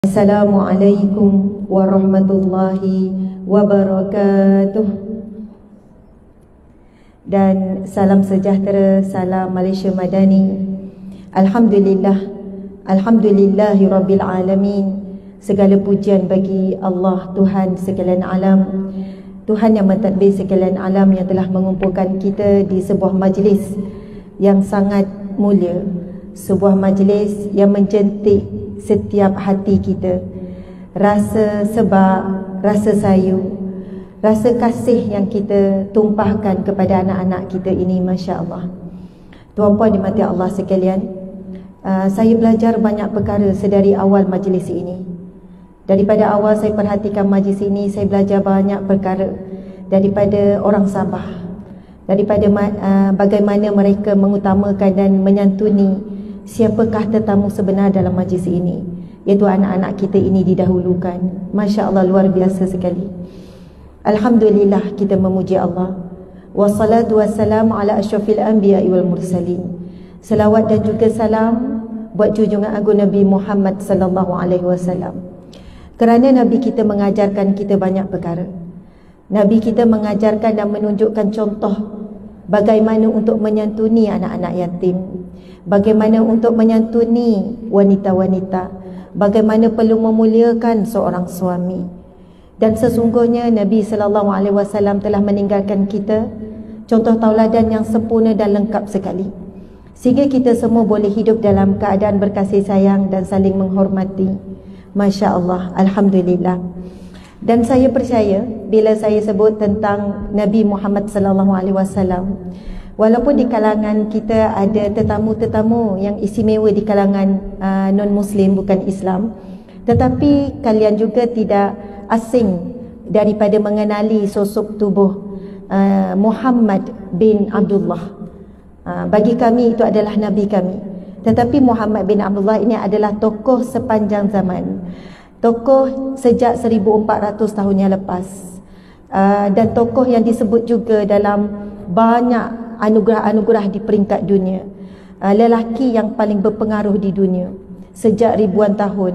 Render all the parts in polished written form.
Assalamualaikum warahmatullahi wabarakatuh. Dan salam sejahtera, salam Malaysia Madani. Alhamdulillah, alhamdulillahi rabbil alamin. Segala pujian bagi Allah, Tuhan sekalian alam, Tuhan yang mentadbir sekalian alam, yang telah mengumpulkan kita di sebuah majlis yang sangat mulia, sebuah majlis yang menjentik setiap hati kita. Rasa sebab, rasa sayu, rasa kasih yang kita tumpahkan kepada anak-anak kita ini, Masya Allah. Tuan-puan dimati Allah sekalian, saya belajar banyak perkara sedari awal majlis ini. Daripada awal saya perhatikan majlis ini, saya belajar banyak perkara daripada orang Sabah, daripada bagaimana mereka mengutamakan dan menyantuni siapakah tetamu sebenar dalam majlis ini, iaitu anak-anak kita ini didahulukan. Masya Allah, luar biasa sekali. Alhamdulillah, kita memuji Allah. Wassalatu wassalamu ala asyrafil anbiya'i wal mursalin. Selawat dan juga salam buat junjungan agung Nabi Muhammad sallallahu alaihi wasallam. Kerana Nabi kita mengajarkan kita banyak perkara. Nabi kita mengajarkan dan menunjukkan contoh bagaimana untuk menyantuni anak-anak yatim, bagaimana untuk menyantuni wanita-wanita, bagaimana perlu memuliakan seorang suami. Dan sesungguhnya Nabi SAW telah meninggalkan kita contoh tauladan yang sempurna dan lengkap sekali, sehingga kita semua boleh hidup dalam keadaan berkasih sayang dan saling menghormati. Masya Allah, Alhamdulillah. Dan saya percaya bila saya sebut tentang Nabi Muhammad SAW, walaupun di kalangan kita ada tetamu-tetamu yang istimewa di kalangan non-Muslim, bukan Islam, tetapi kalian juga tidak asing daripada mengenali sosok tubuh Muhammad bin Abdullah. Bagi kami itu adalah Nabi kami. Tetapi Muhammad bin Abdullah ini adalah tokoh sepanjang zaman, tokoh sejak 1400 tahun yang lepas, dan tokoh yang disebut juga dalam banyak anugerah-anugerah di peringkat dunia, lelaki yang paling berpengaruh di dunia sejak ribuan tahun,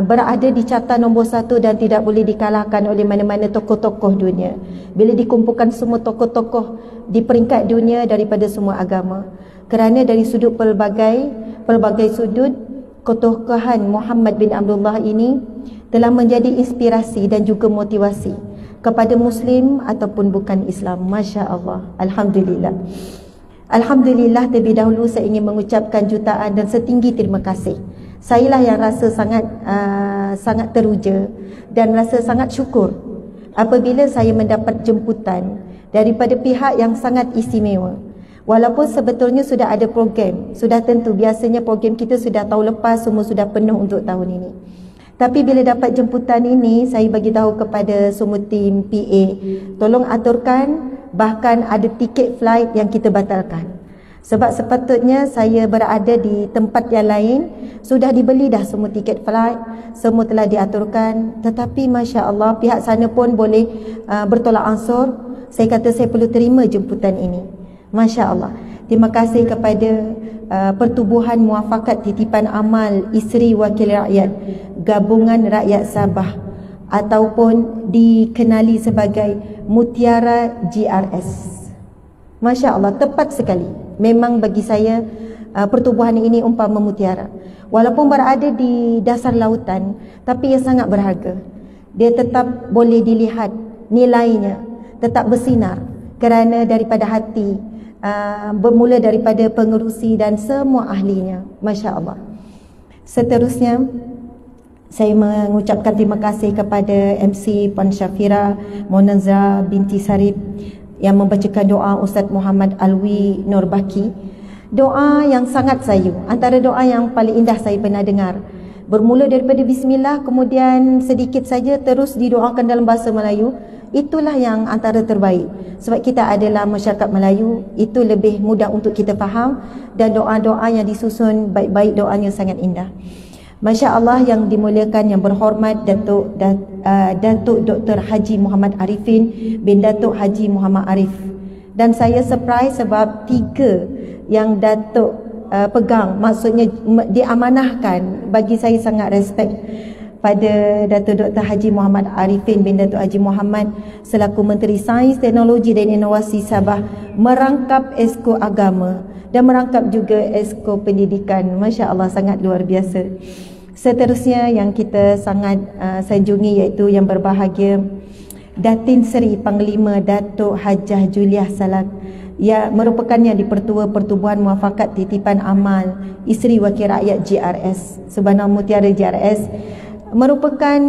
berada di carta nombor 1 dan tidak boleh dikalahkan oleh mana-mana tokoh-tokoh dunia. Bila dikumpulkan semua tokoh-tokoh di peringkat dunia daripada semua agama, kerana dari sudut pelbagai sudut, ketokohan Muhammad bin Abdullah ini telah menjadi inspirasi dan juga motivasi kepada Muslim ataupun bukan Islam. Masya Allah, Alhamdulillah. Alhamdulillah, terlebih dahulu saya ingin mengucapkan jutaan dan setinggi terima kasih. Sayalah yang rasa sangat teruja dan rasa sangat syukur apabila saya mendapat jemputan daripada pihak yang sangat istimewa. Walaupun sebetulnya sudah ada program, sudah tentu biasanya program kita sudah tahun lepas semua sudah penuh untuk tahun ini. Tapi bila dapat jemputan ini, saya bagi tahu kepada semua tim PA, tolong aturkan, bahkan ada tiket flight yang kita batalkan. Sebab sepatutnya saya berada di tempat yang lain, sudah dibeli dah semua tiket flight, semua telah diaturkan. Tetapi Masya Allah, pihak sana pun boleh bertolak ansur. Saya kata saya perlu terima jemputan ini. Masya Allah. Terima kasih kepada Pertubuhan Muafakat Titipan Amal Isteri Wakil Rakyat Gabungan Rakyat Sabah, ataupun dikenali sebagai Mutiara GRS. Masya Allah, tepat sekali. Memang bagi saya pertubuhan ini umpama mutiara. Walaupun berada di dasar lautan, tapi ia sangat berharga. Dia tetap boleh dilihat nilainya, tetap bersinar kerana daripada hati, bermula daripada pengerusi dan semua ahlinya. Masya Allah. Seterusnya, saya mengucapkan terima kasih kepada MC Puan Syafira Monazra binti Sarip yang membacakan doa Ustaz Muhammad Alwi Nurbaki. Doa yang sangat sayu, antara doa yang paling indah saya pernah dengar. Bermula daripada bismillah, kemudian sedikit saja terus didoakan dalam bahasa Melayu. Itulah yang antara terbaik. Sebab kita adalah masyarakat Melayu, itu lebih mudah untuk kita faham, dan doa-doa yang disusun baik-baik, doanya sangat indah. Masya Allah, yang dimuliakan, yang berhormat Datuk Dr. Haji Muhammad Arifin bin Datuk Haji Muhammad Arif. Dan saya surprise sebab 3 yang Datuk pegang, maksudnya diamanahkan. Bagi saya sangat respect pada Datuk Dr. Haji Muhammad Arifin bin Datuk Haji Muhammad selaku Menteri Sains, Teknologi dan Inovasi Sabah merangkap Esko Agama dan merangkap juga Esko Pendidikan. Masya Allah, sangat luar biasa. Seterusnya yang kita sangat sanjungi iaitu yang berbahagia Datin Seri Panglima Datuk Hajah Juliah Salak, ia merupakan yang dipertua Pertubuhan Muafakat Titipan Amal Isteri Wakil Rakyat GRS, Subhanallah Mutiara GRS, merupakan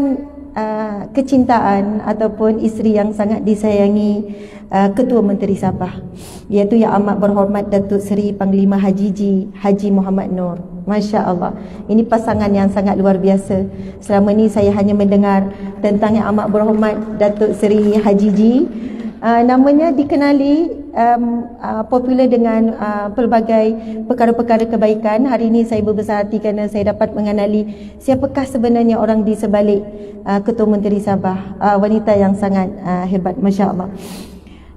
kecintaan ataupun isteri yang sangat disayangi Ketua Menteri Sabah, iaitu Yang Amat Berhormat Datuk Seri Panglima Haji Muhammad Nur. Masya Allah, ini pasangan yang sangat luar biasa. Selama ini saya hanya mendengar tentang Yang Amat Berhormat Datuk Seri Haji G. Namanya dikenali popular dengan pelbagai perkara-perkara kebaikan. Hari ini saya berbesar hati kerana saya dapat mengenali siapakah sebenarnya orang di sebalik Ketua Menteri Sabah, wanita yang sangat hebat, Masya Allah.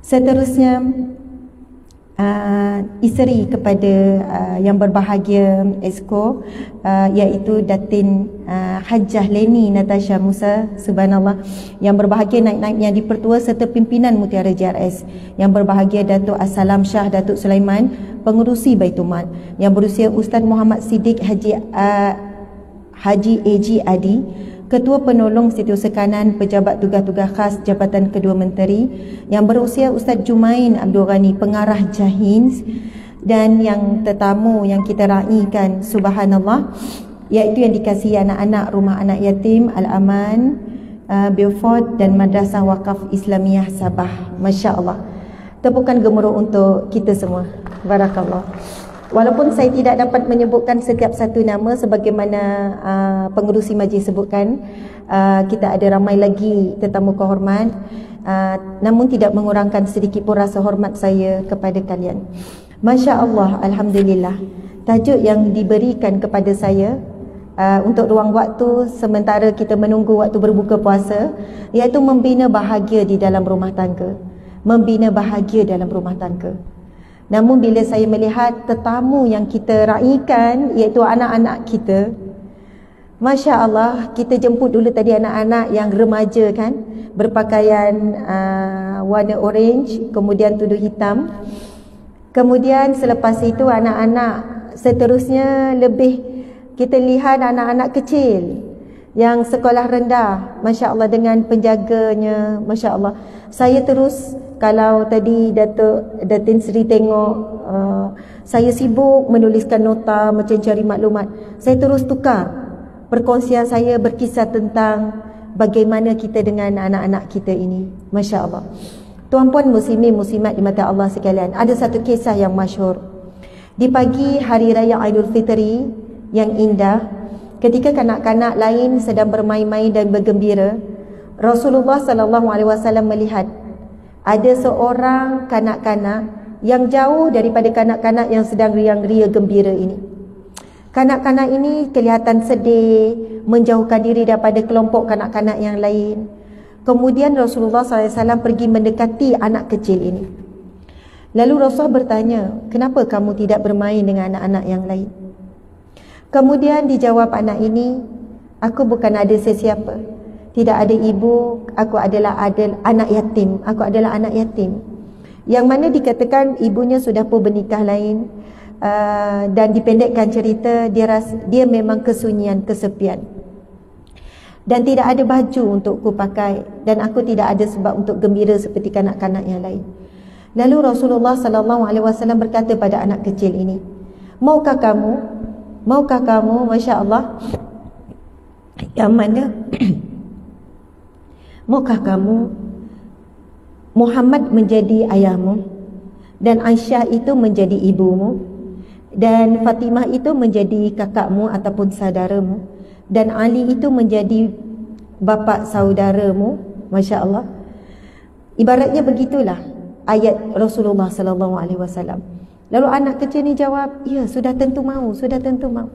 Seterusnya isteri kepada yang berbahagia Esko, iaitu Datin Hajah Leni Natasha Musa, Subhanallah, yang berbahagia naik-naik yang dipertua serta pimpinan Mutiara JRS, yang berbahagia Datuk Assalam Shah Datuk Sulaiman, pengurusi Baitul Mal, yang berusia Ustaz Muhammad Siddiq Haji AG Adi, Ketua Penolong Setiausaha Kanan Pejabat Tugas-Tugas Khas Jabatan Kedua Menteri, yang berusia Ustaz Jumain Abdul Ghani, Pengarah Jahins, dan yang tetamu yang kita raikan, subhanallah, iaitu yang dikasihi anak-anak Rumah Anak Yatim Al-Aman, Beaufort dan Madrasah Wakaf Islamiah Sabah. Masya Allah, tepukan gemuruh untuk kita semua. Barakallah. Walaupun saya tidak dapat menyebutkan setiap satu nama sebagaimana pengerusi majlis sebutkan, kita ada ramai lagi tetamu kehormat, namun tidak mengurangkan sedikit pun rasa hormat saya kepada kalian. Masya Allah, Alhamdulillah. Tajuk yang diberikan kepada saya untuk ruang waktu sementara kita menunggu waktu berbuka puasa, iaitu membina bahagia di dalam rumah tangga. Membina bahagia dalam rumah tangga. Namun bila saya melihat tetamu yang kita raikan, iaitu anak-anak kita, Masya Allah, kita jemput dulu tadi anak-anak yang remaja kan, berpakaian warna orange, kemudian tudung hitam. Kemudian selepas itu anak-anak seterusnya lebih kita lihat anak-anak kecil yang sekolah rendah, Masya Allah, dengan penjaganya, Masya Allah. Saya terus, kalau tadi Datin Seri tengok saya sibuk menuliskan nota, macam cari maklumat, saya terus tukar perkongsian saya berkisah tentang bagaimana kita dengan anak-anak kita ini. Masya Allah. Tuan-puan muslimin muslimat di mata Allah sekalian, ada satu kisah yang masyhur. Di pagi hari raya Aidul Fitri yang indah, ketika kanak-kanak lain sedang bermain-main dan bergembira, Rasulullah SAW melihat ada seorang kanak-kanak yang jauh daripada kanak-kanak yang sedang riang-ria gembira ini. Kanak-kanak ini kelihatan sedih, menjauhkan diri daripada kelompok kanak-kanak yang lain. Kemudian Rasulullah SAW pergi mendekati anak kecil ini. Lalu Rasulullah bertanya, kenapa kamu tidak bermain dengan anak-anak yang lain? Kemudian dijawab anak ini, aku bukan ada sesiapa, tidak ada ibu, aku adalah anak yatim. Aku adalah anak yatim, yang mana dikatakan ibunya sudah pun bernikah lain, dan dipendekkan cerita, dia memang kesunyian, kesepian, dan tidak ada baju untuk ku pakai, dan aku tidak ada sebab untuk gembira seperti kanak-kanak yang lain. Lalu Rasulullah SAW berkata pada anak kecil ini, maukah kamu, Masya Allah, yang mana maukah kamu Muhammad menjadi ayahmu, dan Aisyah itu menjadi ibumu, dan Fatimah itu menjadi kakakmu ataupun saudaramu, dan Ali itu menjadi bapa saudaramu? Masya Allah. Ibaratnya begitulah ayat Rasulullah SAW. Lalu anak kecil ni jawab, ya, sudah tentu mau, sudah tentu mau.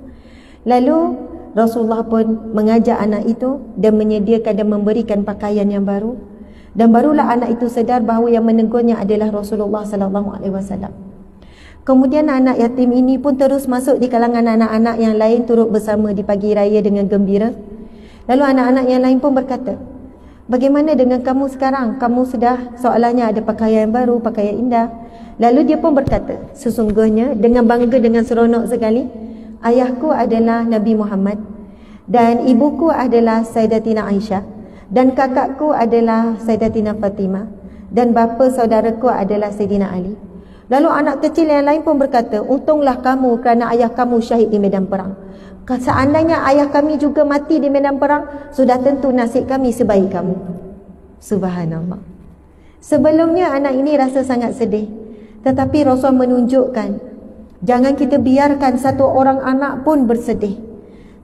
Lalu Rasulullah pun mengajak anak itu dan menyediakan dan memberikan pakaian yang baru, dan barulah anak itu sedar bahawa yang menegurnya adalah Rasulullah SAW. Kemudian anak yatim ini pun terus masuk di kalangan anak-anak yang lain turut bersama di pagi raya dengan gembira. Lalu anak-anak yang lain pun berkata, bagaimana dengan kamu sekarang? Kamu sudah soalannya ada pakaian baru, pakaian indah. Lalu dia pun berkata, sesungguhnya dengan bangga, dengan seronok sekali, ayahku adalah Nabi Muhammad dan ibuku adalah Sayyidatina Aisyah dan kakakku adalah Sayyidatina Fatimah dan bapa saudaraku adalah Sayyidina Ali. Lalu anak kecil yang lain pun berkata, untunglah kamu kerana ayah kamu syahid di medan perang. Seandainya ayah kami juga mati di medan perang, sudah tentu nasib kami sebaik kamu. Subhanallah. Sebelumnya anak ini rasa sangat sedih, tetapi Rasul menunjukkan, jangan kita biarkan satu orang anak pun bersedih.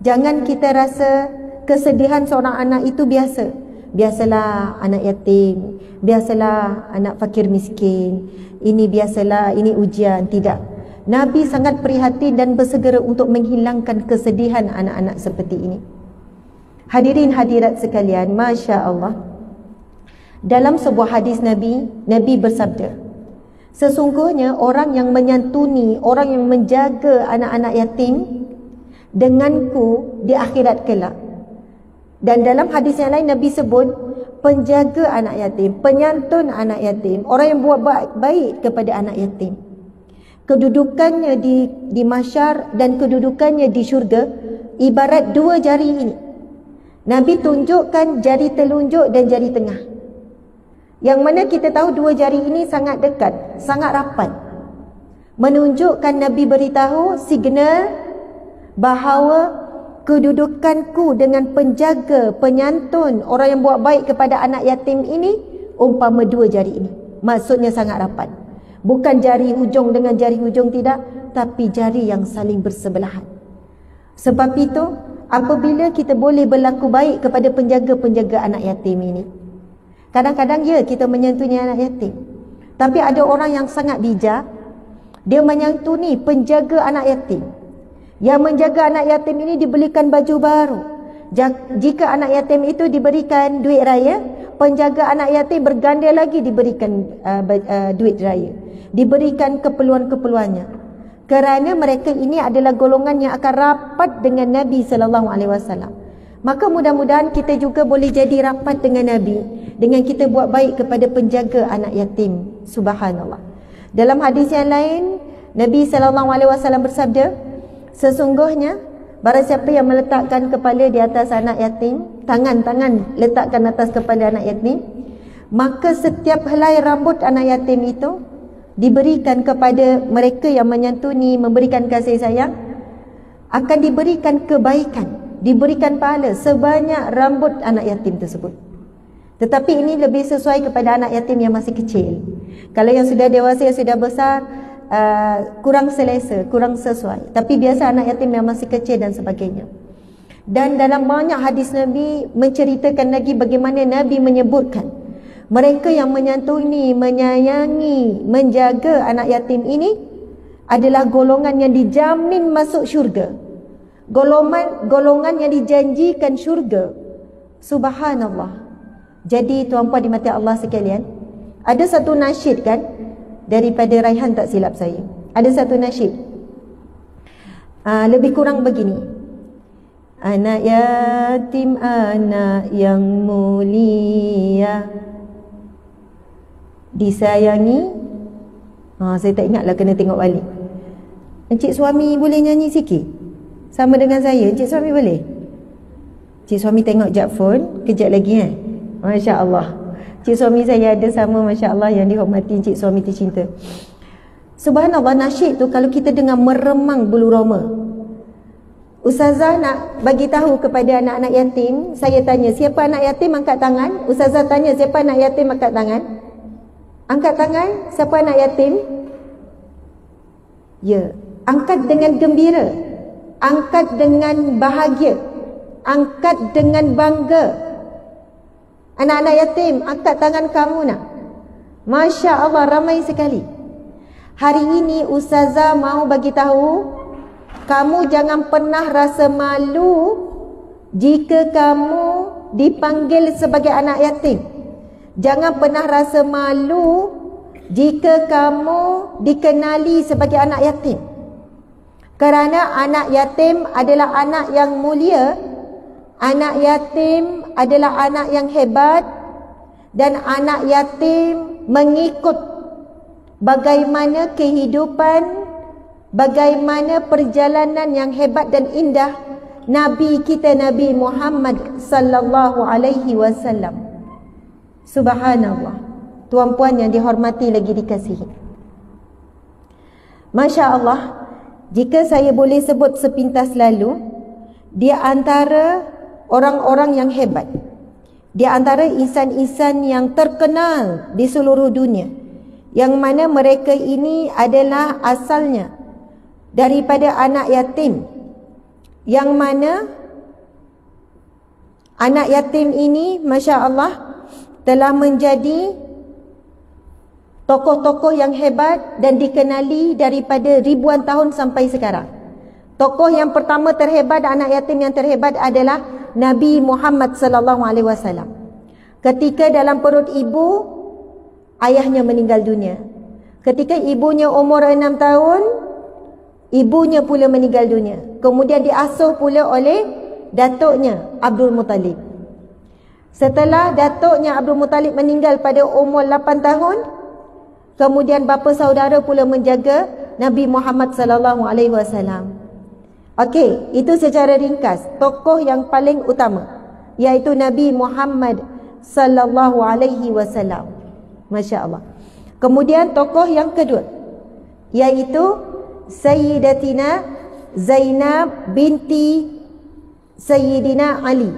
Jangan kita rasa kesedihan seorang anak itu biasa. Biasalah anak yatim, biasalah anak fakir miskin, ini biasalah, ini ujian. Tidak. Nabi sangat prihatin dan bersegera untuk menghilangkan kesedihan anak-anak seperti ini. Hadirin hadirat sekalian, Masya Allah. Dalam sebuah hadis Nabi bersabda, sesungguhnya orang yang menyantuni, orang yang menjaga anak-anak yatim denganku di akhirat kelak. Dan dalam hadis yang lain Nabi sebut penjaga anak yatim, penyantun anak yatim, orang yang buat baik kepada anak yatim. Kedudukannya di mahsyar dan kedudukannya di syurga ibarat dua jari ini. Nabi tunjukkan jari telunjuk dan jari tengah. Yang mana kita tahu dua jari ini sangat dekat, sangat rapat. Menunjukkan Nabi beritahu signal bahawa kedudukanku dengan penjaga, penyantun, orang yang buat baik kepada anak yatim ini umpama dua jari ini. Maksudnya sangat rapat. Bukan jari hujung dengan jari hujung, tidak, tapi jari yang saling bersebelahan. Sebab itu, apabila kita boleh berlaku baik kepada penjaga-penjaga anak yatim ini, kadang-kadang ya kita menyantuni anak yatim, tapi ada orang yang sangat bijak, dia menyantuni penjaga anak yatim. Yang menjaga anak yatim ini dibelikan baju baru. Jika anak yatim itu diberikan duit raya, penjaga anak yatim berganda lagi diberikan duit raya, diberikan keperluan-keperluannya. Kerana mereka ini adalah golongan yang akan rapat dengan Nabi SAW. Maka mudah-mudahan kita juga boleh jadi rapat dengan Nabi, dengan kita buat baik kepada penjaga anak yatim. Subhanallah. Dalam hadis yang lain, Nabi SAW bersabda, sesungguhnya barang siapa yang meletakkan kepala di atas anak yatim, tangan letakkan atas kepala anak yatim, maka setiap helai rambut anak yatim itu diberikan kepada mereka yang menyantuni, memberikan kasih sayang, akan diberikan kebaikan, diberikan pahala sebanyak rambut anak yatim tersebut. Tetapi ini lebih sesuai kepada anak yatim yang masih kecil. Kalau yang sudah dewasa, yang sudah besar, kurang selesa, kurang sesuai. Tapi biasa anak yatim yang masih kecil dan sebagainya. Dan dalam banyak hadis Nabi menceritakan lagi bagaimana Nabi menyebutkan mereka yang menyantuni, menyayangi, menjaga anak yatim ini adalah golongan yang dijamin masuk syurga, golongan yang dijanjikan syurga. Subhanallah. Jadi tuan-puan dimati Allah sekalian, ada satu nasyid kan daripada Raihan, tak silap saya, ada satu nasyid, lebih kurang begini: anak yatim anak yang mulia, disayangi. Saya tak ingatlah, kena tengok balik. Encik suami boleh nyanyi sikit sama dengan saya? Encik suami boleh? Encik suami tengok jap phone kejap lagi Masya Allah. Cik suami saya ada sama, Masya Allah, yang dihormati cik suami tercinta. Subhanallah, nasyid tu kalau kita dengar meremang bulu roma. Ustazah nak bagi tahu kepada anak-anak yatim, saya tanya, siapa anak yatim angkat tangan. Ustazah tanya, siapa anak yatim angkat tangan. Angkat tangan, siapa anak yatim? Ya, angkat dengan gembira, angkat dengan bahagia, angkat dengan bangga. Anak-anak yatim, angkat tangan kamu nak. Masya Allah, ramai sekali. Hari ini Ustazah mau bagi tahu, kamu jangan pernah rasa malu jika kamu dipanggil sebagai anak yatim. Jangan pernah rasa malu jika kamu dikenali sebagai anak yatim. Kerana anak yatim adalah anak yang mulia, anak yatim adalah anak yang hebat, dan anak yatim mengikut bagaimana kehidupan, bagaimana perjalanan yang hebat dan indah Nabi kita, Nabi Muhammad sallallahu alaihi wasallam. Subhanallah. Tuan-puan yang dihormati lagi dikasihi, Masya Allah, jika saya boleh sebut sepintas lalu, di antara orang-orang yang hebat, di antara insan-insan yang terkenal di seluruh dunia, yang mana mereka ini adalah asalnya daripada anak yatim, yang mana anak yatim ini Masya Allah telah menjadi tokoh-tokoh yang hebat dan dikenali daripada ribuan tahun sampai sekarang. Tokoh yang pertama terhebat, anak yatim yang terhebat adalah Nabi Muhammad sallallahu alaihi wasallam. Ketika dalam perut ibu, ayahnya meninggal dunia. Ketika ibunya umur 6 tahun, ibunya pula meninggal dunia. Kemudian diasuh pula oleh datuknya Abdul Muttalib. Setelah datuknya Abdul Muttalib meninggal pada umur 8 tahun, kemudian bapa saudara pula menjaga Nabi Muhammad sallallahu alaihi wasallam. Okey, itu secara ringkas tokoh yang paling utama, iaitu Nabi Muhammad sallallahu alaihi wasallam. Masya-Allah. Kemudian tokoh yang kedua, iaitu Sayyidatina Zainab binti Sayyidina Ali.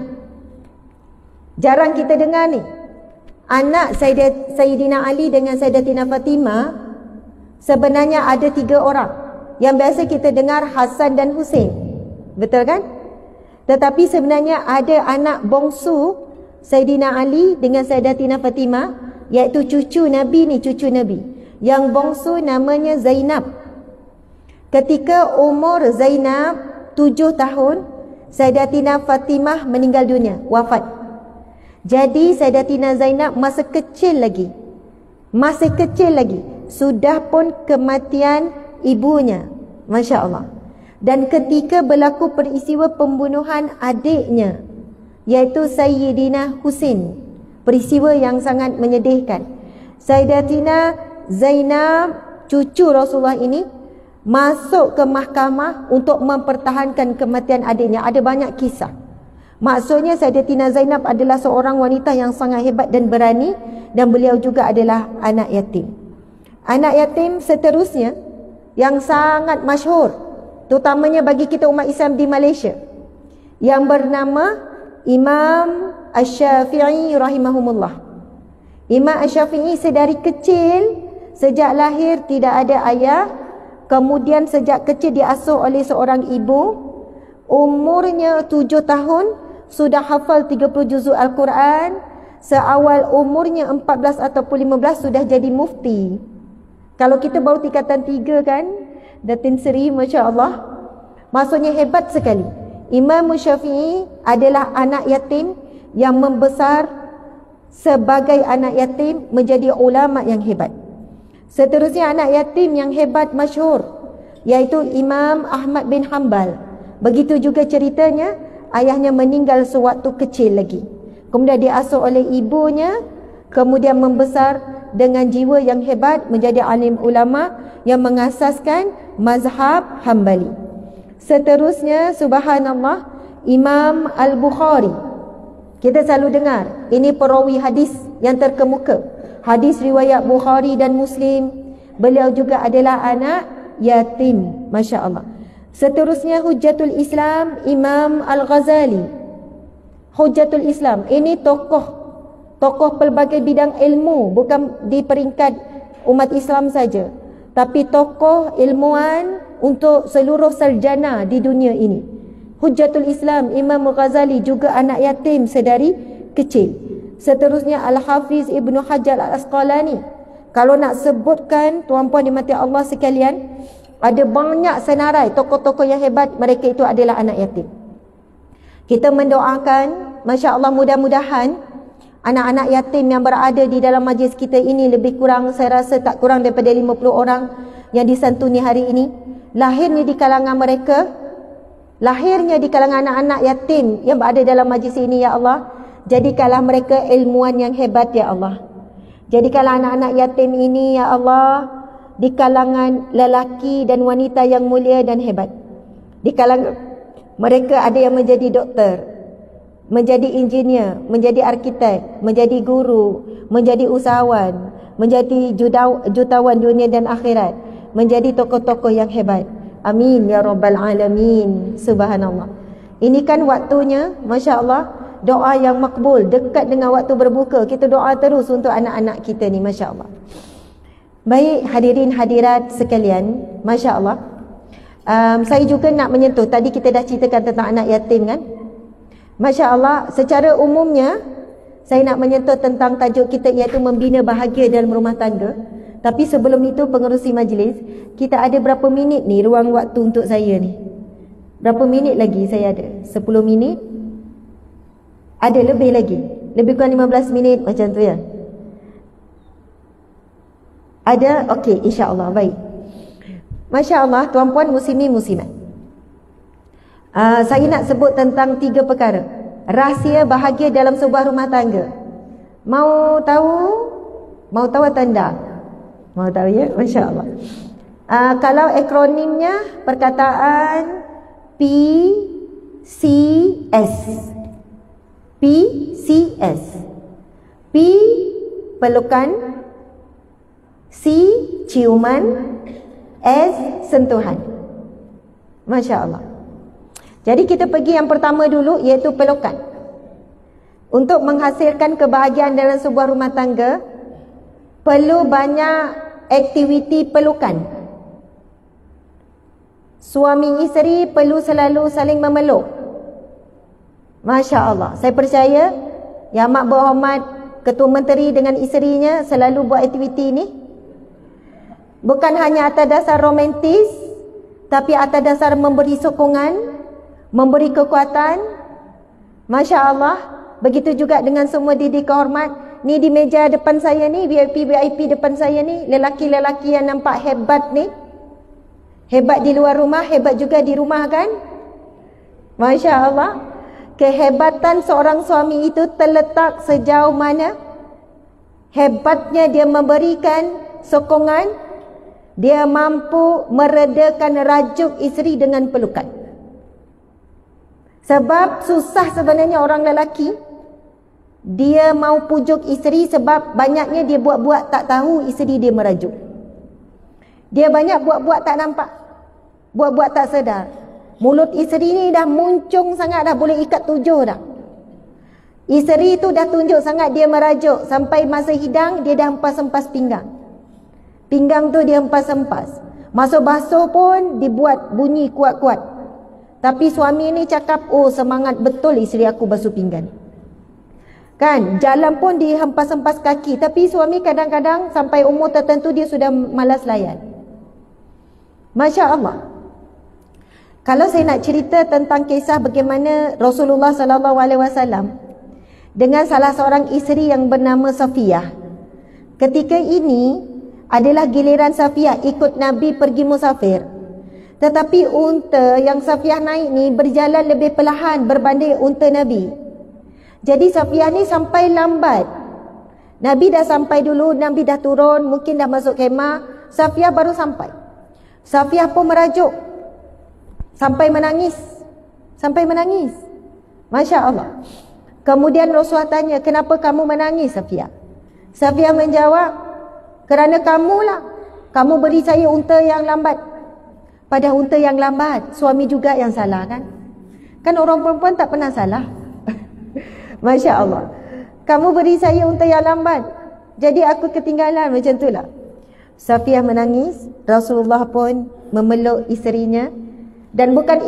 Jarang kita dengar ni. Anak Sayyidina Ali dengan Sayyidatina Fatimah sebenarnya ada 3 orang. Yang biasa kita dengar Hasan dan Husain. Betul kan? Tetapi sebenarnya ada anak bongsu Sayyidina Ali dengan Sayyidatina Fatimah, iaitu cucu Nabi ni, cucu Nabi. Yang bongsu namanya Zainab. Ketika umur Zainab 7 tahun, Sayyidatina Fatimah meninggal dunia, wafat. Jadi Sayyidatina Zainab masih kecil lagi, sudah pun kematian ibunya. Masya Allah. Dan ketika berlaku peristiwa pembunuhan adiknya, iaitu Sayyidina Husain, peristiwa yang sangat menyedihkan, Sayyidatina Zainab, cucu Rasulullah ini, masuk ke mahkamah untuk mempertahankan kematian adiknya. Ada banyak kisah. Maksudnya Sayyidatina Zainab adalah seorang wanita yang sangat hebat dan berani, dan beliau juga adalah anak yatim. Anak yatim seterusnya yang sangat masyhur, terutamanya bagi kita umat Islam di Malaysia, yang bernama Imam Asy-Syafi'i rahimahumullah. Imam Asy-Syafi'i sedari kecil, sejak lahir tidak ada ayah, kemudian sejak kecil diasuh oleh seorang ibu. Umurnya 7 tahun sudah hafal 30 juzuk Al-Quran. Seawal umurnya 14 ataupun 15 sudah jadi mufti. Kalau kita baru tingkatan 3 kan, Datin Seri, Masya Allah. Maksudnya hebat sekali. Imam Syafi'i adalah anak yatim yang membesar sebagai anak yatim menjadi ulama yang hebat. Seterusnya anak yatim yang hebat masyhur, iaitu Imam Ahmad bin Hanbal. Begitu juga ceritanya, ayahnya meninggal sewaktu kecil lagi. Kemudian diasuh oleh ibunya, kemudian membesar dengan jiwa yang hebat menjadi alim ulama yang mengasaskan mazhab Hambali. Seterusnya, subhanallah, Imam Al-Bukhari. Kita selalu dengar, ini perawi hadis yang terkemuka. Hadis riwayat Bukhari dan Muslim. Beliau juga adalah anak yatim. Masya Allah. Seterusnya Hujjatul Islam, Imam Al-Ghazali. Hujjatul Islam, ini tokoh pelbagai bidang ilmu, bukan di peringkat umat Islam saja, tapi tokoh ilmuwan untuk seluruh sarjana di dunia ini. Hujjatul Islam, Imam Al-Ghazali juga anak yatim sedari kecil. Seterusnya Al-Hafiz Ibnu Hajar Al-Asqalani. Kalau nak sebutkan, tuan-puan dimati Allah sekalian, ada banyak senarai tokoh-tokoh yang hebat, mereka itu adalah anak yatim. Kita mendoakan, Masya Allah, mudah-mudahan anak-anak yatim yang berada di dalam majlis kita ini, lebih kurang saya rasa tak kurang daripada 50 orang yang disantuni hari ini, lahirnya di kalangan mereka, lahirnya di kalangan anak-anak yatim yang berada dalam majlis ini, ya Allah. Jadikanlah mereka ilmuwan yang hebat, ya Allah. Jadikanlah anak-anak yatim ini, ya Allah, di kalangan lelaki dan wanita yang mulia dan hebat. Di kalangan mereka ada yang menjadi doktor, menjadi engineer, menjadi arkitek, menjadi guru, menjadi usahawan, menjadi jutawan dunia dan akhirat, menjadi tokoh-tokoh yang hebat. Amin ya rabbal alamin. Subhanallah. Ini kan waktunya, Masya Allah, doa yang makbul, dekat dengan waktu berbuka. Kita doa terus untuk anak-anak kita ni, Masya Allah. Baik hadirin hadirat sekalian, Masya Allah, saya juga nak menyentuh, tadi kita dah ceritakan tentang anak yatim kan. Masya Allah, secara umumnya saya nak menyentuh tentang tajuk kita, iaitu membina bahagia dalam rumah tangga. Tapi sebelum itu, pengerusi majlis, kita ada berapa minit ni ruang waktu untuk saya ni? Berapa minit lagi saya ada? 10 minit? Ada lebih lagi? Lebih kurang 15 minit macam tu ya? Ada? Okey, insya-Allah. Baik. Masya Allah, tuan-puan muslimin muslimat. Saya nak sebut tentang 3 perkara. Rahsia bahagia dalam sebuah rumah tangga. Mau tahu? Mau tahu atau anda? Mau tahu ya? Masya Allah. Kalau akronimnya, perkataan PCS. PCS. P, pelukan. C, ciuman. S, sentuhan. Masya Allah. Jadi kita pergi yang pertama dulu, iaitu pelukan. Untuk menghasilkan kebahagiaan dalam sebuah rumah tangga, perlu banyak aktiviti pelukan. Suami isteri perlu selalu saling memeluk. Masya Allah. Saya percaya Yang Amat Berhormat Ketua Menteri dengan isterinya selalu buat aktiviti ini. Bukan hanya atas dasar romantis, tapi atas dasar memberi sokongan, memberi kekuatan. Masya Allah. Begitu juga dengan semua didik kehormat. Ni di meja depan saya ni, VIP depan saya ni, lelaki-lelaki yang nampak hebat ni. Hebat di luar rumah, hebat juga di rumah kan? Masya Allah. Kehebatan seorang suami itu terletak sejauh mana hebatnya dia memberikan sokongan, dia mampu meredakan rajuk isteri dengan pelukan. Sebab susah sebenarnya orang lelaki, dia mau pujuk isteri sebab banyaknya dia buat-buat tak tahu isteri dia merajuk. Dia banyak buat-buat tak nampak, buat-buat tak sedar. Mulut isteri ni dah muncung sangat, dah boleh ikat 7 dah. Isteri tu dah tunjuk sangat dia merajuk, sampai masa hidang dia dah hempas-hempas pinggang. Pinggang tu dia hempas-hempas. Masa basuh pun dibuat bunyi kuat-kuat. Tapi suami ni cakap, oh semangat betul isteri aku basuh pinggan. Kan, jalan pun dihempas-hempas kaki. Tapi suami kadang-kadang sampai umur tertentu dia sudah malas layan. Masya Allah. Kalau saya nak cerita tentang kisah bagaimana Rasulullah SAW dengan salah seorang isteri yang bernama Safiyah. Ketika ini adalah giliran Safiyah ikut Nabi pergi musafir. Tetapi unta yang Safiyah naik ni berjalan lebih perlahan berbanding unta Nabi. Jadi Safiyah ni sampai lambat. Nabi dah sampai dulu, Nabi dah turun, mungkin dah masuk kemah, Safiyah baru sampai. Safiyah pun merajuk sampai menangis. Sampai menangis. Masya Allah. Kemudian Rasulullah tanya, kenapa kamu menangis Safiyah? Safiyah menjawab, kerana kamulah. Kamu beri saya unta yang lambat. Pada unta yang lambat, suami juga yang salah kan? Kan orang perempuan tak pernah salah. Masya Allah. Kamu beri saya unta yang lambat, jadi aku ketinggalan, macam itulah. Safiyah menangis. Rasulullah pun memeluk isterinya. Dan bukan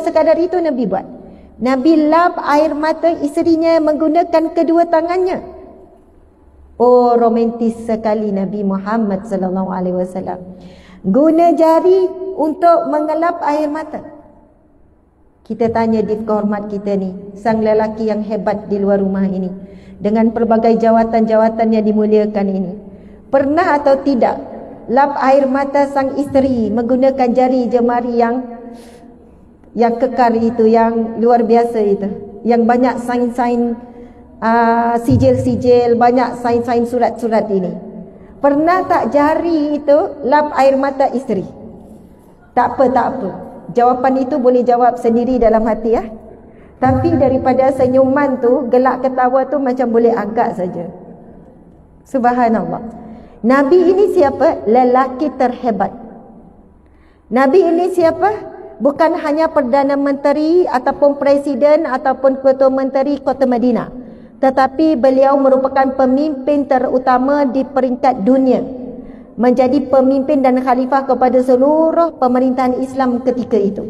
sekadar itu Nabi buat. Nabi lap air mata isterinya menggunakan kedua tangannya. Oh, romantis sekali Nabi Muhammad SAW. Guna jari untuk mengelap air mata. Kita tanya di kehormat kita ni, sang lelaki yang hebat di luar rumah ini, dengan pelbagai jawatan-jawatan yang dimuliakan ini. Pernah atau tidak lap air mata sang isteri menggunakan jari jemari yang kekar itu, yang luar biasa itu, yang banyak sain-sain sijil-sijil, banyak sain-sain surat-surat ini? Pernah tak jari itu lap air mata isteri? Tak apa. Jawapan itu boleh jawab sendiri dalam hati ya. Tapi daripada senyuman tu, gelak ketawa tu macam boleh agak saja. Subhanallah. Nabi ini siapa? Lelaki terhebat. Nabi ini siapa? Bukan hanya Perdana Menteri ataupun Presiden ataupun Ketua Menteri Kota Madinah, tetapi beliau merupakan pemimpin terutama di peringkat dunia, menjadi pemimpin dan khalifah kepada seluruh pemerintahan Islam ketika itu.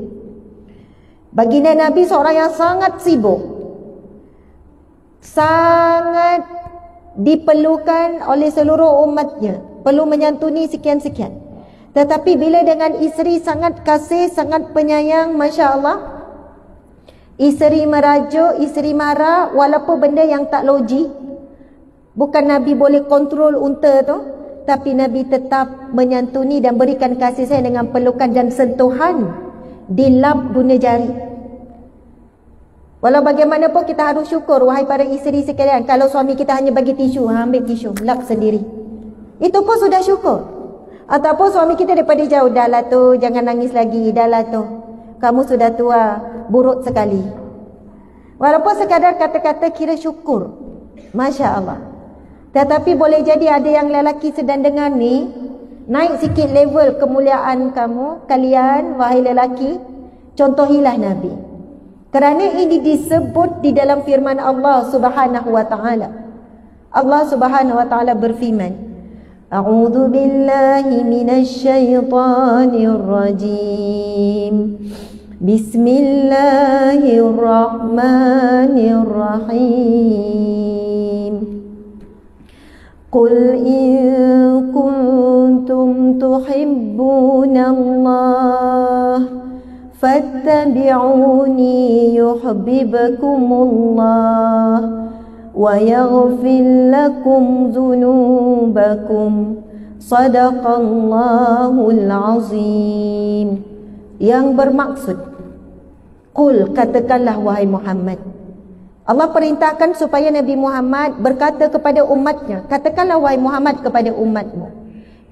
Baginda Nabi seorang yang sangat sibuk, sangat diperlukan oleh seluruh umatnya, perlu menyantuni sekian-sekian. Tetapi bila dengan isteri sangat kasih, sangat penyayang, Masya Allah, isteri merajuk, isteri marah, walaupun benda yang tak logik. Bukan Nabi boleh kontrol unta tu, tapi Nabi tetap menyantuni dan berikan kasih sayang dengan pelukan dan sentuhan dilap guna jari. Walau bagaimanapun kita harus syukur, wahai para isteri sekalian, kalau suami kita hanya bagi tisu, ambil tisu, lap sendiri, itu pun sudah syukur. Ataupun suami kita daripada jauh, dah lah tu, jangan nangis lagi, dah lah tu, kamu sudah tua, buruk sekali. Walaupun sekadar kata-kata kira syukur, Masya Allah. Tetapi boleh jadi ada yang lelaki sedang dengar ni, naik sikit level kemuliaan kalian wahai lelaki, contohilah Nabi. Kerana ini disebut di dalam firman Allah Subhanahu wa taala. Allah Subhanahu wa taala berfirman, A'udzu billahi minasy syaithanir rajim. Bismillahirrahmanirrahim. Qul in kuntum tuhibbunallaha fattabi'uni yuhibbukumullah wa yaghfir lakum dzunubakum. Sadaqallahul azim. Yang bermaksud, Qul, katakanlah wahai Muhammad. Allah perintahkan supaya Nabi Muhammad berkata kepada umatnya, katakanlah wahai Muhammad kepada umatmu,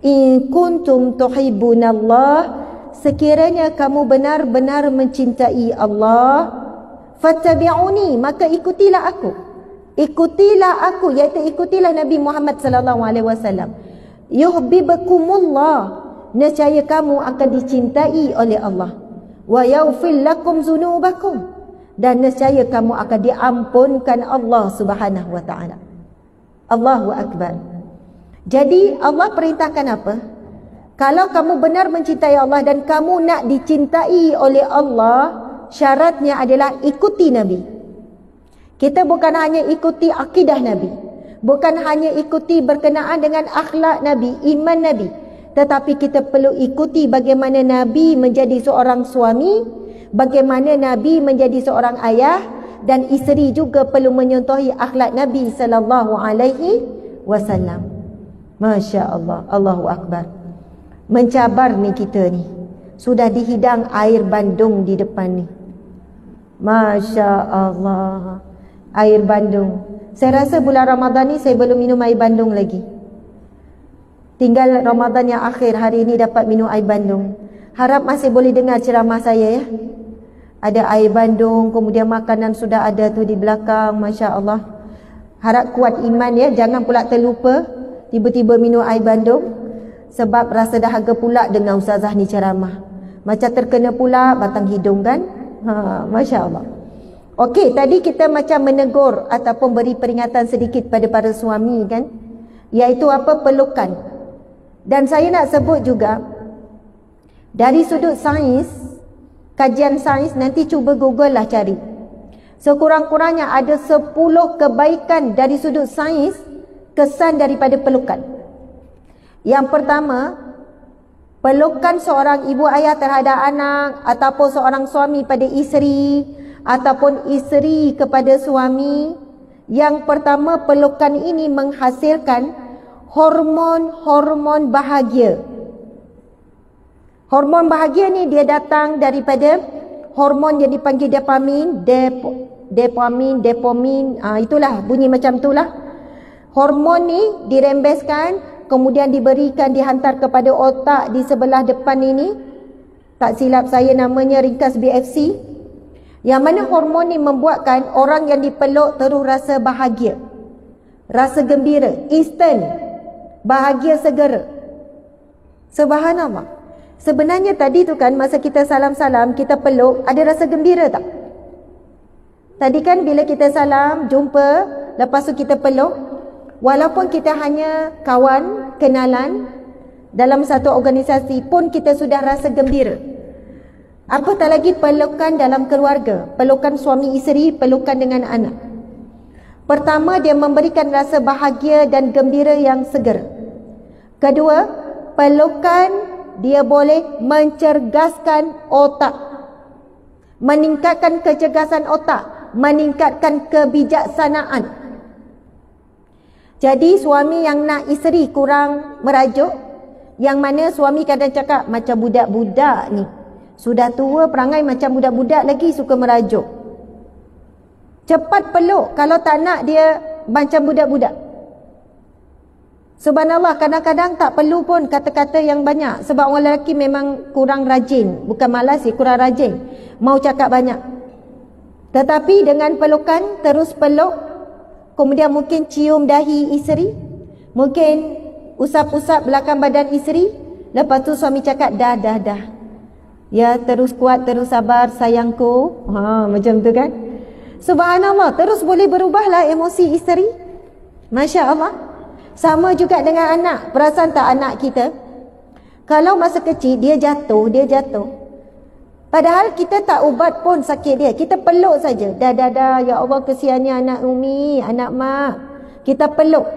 in kuntum tuhibbunallah, sekiranya kamu benar-benar mencintai Allah, fattabi'uni, maka ikutilah aku. Ikutilah aku, iaitu ikutilah Nabi Muhammad sallallahu alaihi wasallam. Yuhibbukumullah, nescaya kamu akan dicintai oleh Allah. Wa yaghfir lakum dzunubakum, dan nescaya kamu akan diampunkan Allah Subhanahu wa taala. Allahu akbar. Jadi Allah perintahkan apa? Kalau kamu benar mencintai Allah dan kamu nak dicintai oleh Allah, syaratnya adalah ikuti Nabi. Kita bukan hanya ikuti akidah Nabi, bukan hanya ikuti berkenaan dengan akhlak Nabi, iman Nabi, tetapi kita perlu ikuti bagaimana Nabi menjadi seorang suami, bagaimana Nabi menjadi seorang ayah, dan isteri juga perlu menyontohi akhlak Nabi sallallahu alaihi wasallam. Masya Allah, Allahu akbar. Mencabar ni kita ni, sudah dihidang air bandung di depan ni. Masya Allah, air bandung. Saya rasa bulan Ramadan ni saya belum minum air bandung lagi. Tinggal Ramadan yang akhir, hari ini dapat minum air bandung. Harap masih boleh dengar ceramah saya ya. Ada air bandung, kemudian makanan sudah ada tu di belakang. Masya Allah. Harap kuat iman ya, jangan pula terlupa tiba-tiba minum air bandung. Sebab rasa dahaga pula dengan ustazah ni ceramah. Macam terkena pula batang hidung kan. Masya Allah. Okey, tadi kita macam menegur ataupun beri peringatan sedikit pada para suami kan. Iaitu apa? Pelukan. Dan saya nak sebut juga, dari sudut sains, kajian sains, nanti cuba Google lah cari. Sekurang-kurangnya ada 10 kebaikan dari sudut sains, kesan daripada pelukan. Yang pertama, pelukan seorang ibu ayah terhadap anak, ataupun seorang suami pada isteri, ataupun isteri kepada suami, Yang pertama, pelukan ini menghasilkan hormon-hormon bahagia. Hormon bahagia ni dia datang daripada hormon yang dipanggil dopamin, dopamin, itulah bunyi macam itulah. Hormon ni dirembeskan, kemudian diberikan, dihantar kepada otak di sebelah depan ini. Tak silap saya namanya ringkas BFC. Yang mana hormon ni membuatkan orang yang dipeluk terus rasa bahagia, rasa gembira, instant, bahagia segera. Subhanallah. Sebenarnya tadi tu kan masa kita salam-salam, kita peluk, ada rasa gembira tak? Tadi kan bila kita salam, jumpa, lepas tu kita peluk, walaupun kita hanya kawan, kenalan, dalam satu organisasi pun kita sudah rasa gembira. Apatah lagi pelukan dalam keluarga, pelukan suami isteri, pelukan dengan anak. Pertama, dia memberikan rasa bahagia dan gembira yang segera. Kedua, pelukan dia boleh mencerdaskan otak, meningkatkan kecergasan otak, meningkatkan kebijaksanaan. Jadi suami yang nak isteri kurang merajuk, yang mana suami kadang cakap macam budak-budak ni, sudah tua perangai macam budak-budak lagi suka merajuk. Cepat peluk kalau tak nak dia macam budak-budak. Subhanallah, kadang-kadang tak perlu pun kata-kata yang banyak. Sebab orang lelaki memang kurang rajin. Bukan malas sih, kurang rajin. Mau cakap banyak. Tetapi dengan pelukan, terus peluk, kemudian mungkin cium dahi isteri, mungkin usap-usap belakang badan isteri, lepas tu suami cakap dah. Ya, terus kuat, terus sabar sayangku. Macam tu kan. Subhanallah, terus boleh berubahlah emosi isteri. Masya Allah. Sama juga dengan anak. Perasan tak anak kita? Kalau masa kecil dia jatuh. Padahal kita tak ubat pun sakit dia. Kita peluk saja. Dah. Ya Allah, kesiannya anak Umi, anak mak. Kita peluk.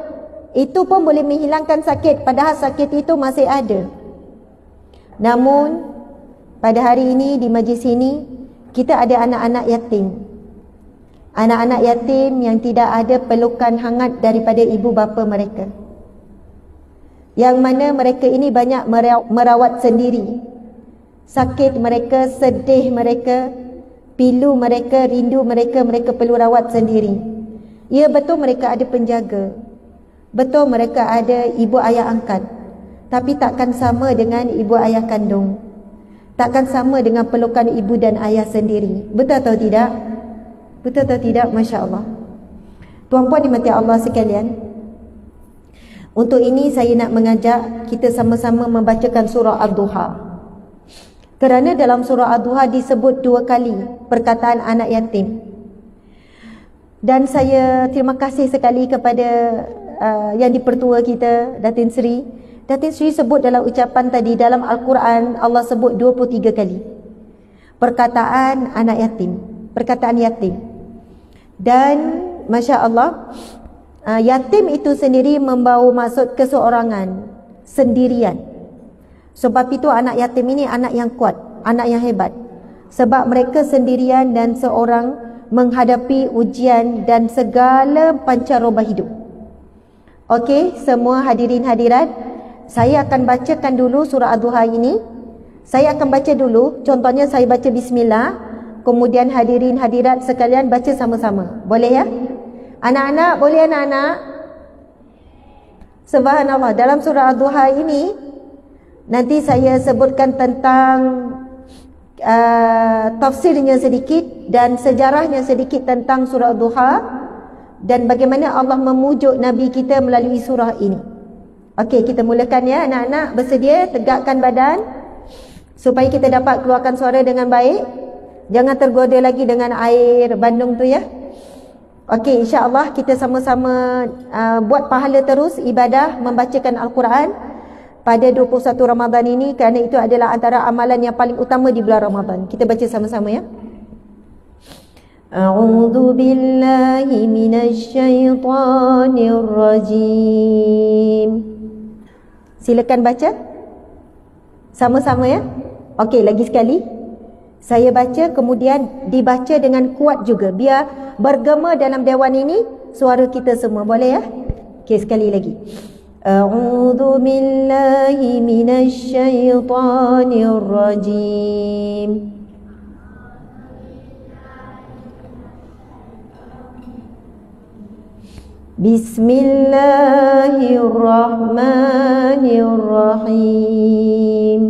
Itu pun boleh menghilangkan sakit. Padahal sakit itu masih ada. Namun pada hari ini di majlis ini kita ada anak-anak yatim. Anak-anak yatim yang tidak ada pelukan hangat daripada ibu bapa mereka. Yang mana mereka ini banyak merawat sendiri. Sakit mereka, sedih mereka, pilu mereka, rindu mereka, mereka perlu rawat sendiri. Ya, betul mereka ada penjaga. Betul mereka ada ibu ayah angkat. Tapi takkan sama dengan ibu ayah kandung. Takkan sama dengan pelukan ibu dan ayah sendiri. Betul atau tidak? Betul atau tidak? Masya Allah. Tuan-puan dimati Allah sekalian, untuk ini saya nak mengajak kita sama-sama membacakan surah Ad-Duha. Kerana dalam surah Ad-Duha disebut 2 kali perkataan anak yatim. Dan saya terima kasih sekali kepada yang dipertua kita, Datin Sri. Datin Sri sebut dalam ucapan tadi, dalam Al-Quran Allah sebut 23 kali perkataan anak yatim, perkataan yatim. Dan Masya Allah, yatim itu sendiri membawa maksud keseorangan, sendirian. Sebab itu anak yatim ini anak yang kuat, anak yang hebat. Sebab mereka sendirian dan seorang menghadapi ujian dan segala pancaroba hidup. Okey, semua hadirin hadirat, saya akan bacakan dulu surah Ad-Duha ini. Saya akan baca dulu. Contohnya saya baca bismillah, kemudian hadirin hadirat sekalian baca sama-sama. Boleh ya? Anak-anak, boleh anak-anak? Subhanallah, dalam surah Ad-Duha ini nanti saya sebutkan tentang tafsirnya sedikit dan sejarahnya sedikit tentang surah Ad-Duha dan bagaimana Allah memujuk Nabi kita melalui surah ini. Okey, kita mulakan ya anak-anak. Bersedia, tegakkan badan supaya kita dapat keluarkan suara dengan baik. Jangan tergoda lagi dengan air bandung tu ya. Okey, insya-Allah kita sama-sama buat pahala terus ibadah membacakan Al-Quran pada 21 Ramadan ini, kerana itu adalah antara amalan yang paling utama di bulan Ramadan. Kita baca sama-sama ya. A'udzu billahi minasyaitonir rajim. Silakan baca sama-sama ya. Okey, lagi sekali saya baca, kemudian dibaca dengan kuat juga, biar bergema dalam dewan ini suara kita semua. Boleh ya? Okey, sekali lagi. A'udzu billahi minasyaitonir rajim. Bismillahirrahmanirrahim.